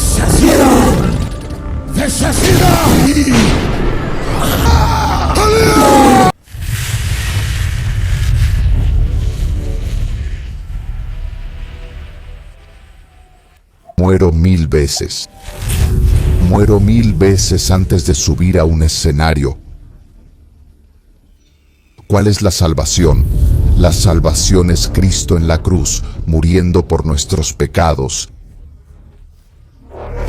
¡Deshacida! ¡Deshacida! Muero 1000 veces. Muero 1000 veces antes de subir a un escenario. ¿Cuál es la salvación? La salvación es Cristo en la cruz, muriendo por nuestros pecados.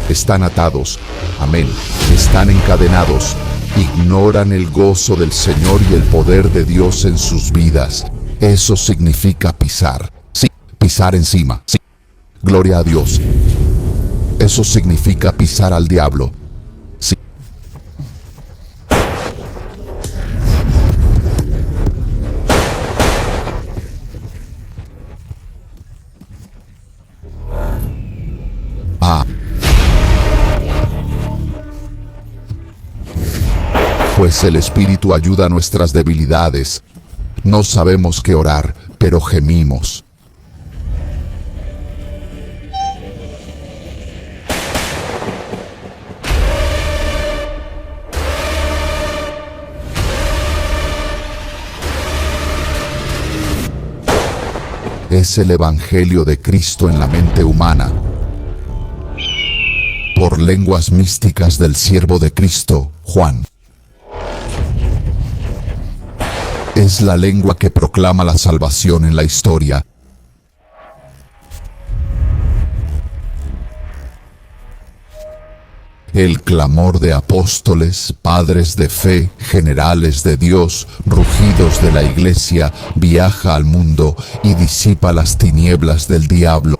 Están atados, amén, están encadenados, ignoran el gozo del Señor y el poder de Dios en sus vidas. Eso significa pisar, sí, pisar encima, sí, gloria a Dios. Eso significa pisar al diablo, sí. Pues el Espíritu ayuda a nuestras debilidades. No sabemos qué orar, pero gemimos. Es el Evangelio de Cristo en la mente humana. Por lenguas místicas del siervo de Cristo, Juan. Es la lengua que proclama la salvación en la historia. El clamor de apóstoles, padres de fe, generales de Dios, rugidos de la iglesia, viaja al mundo y disipa las tinieblas del diablo.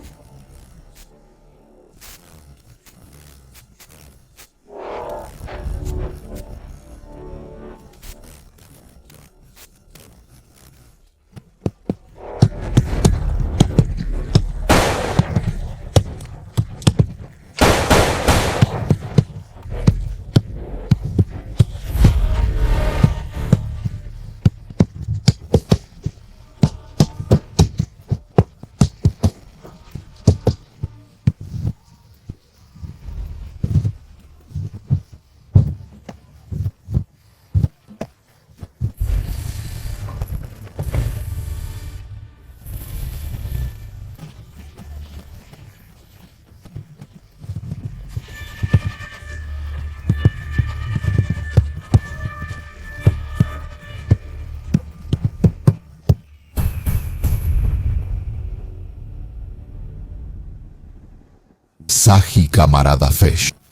Saji camarada Fesh.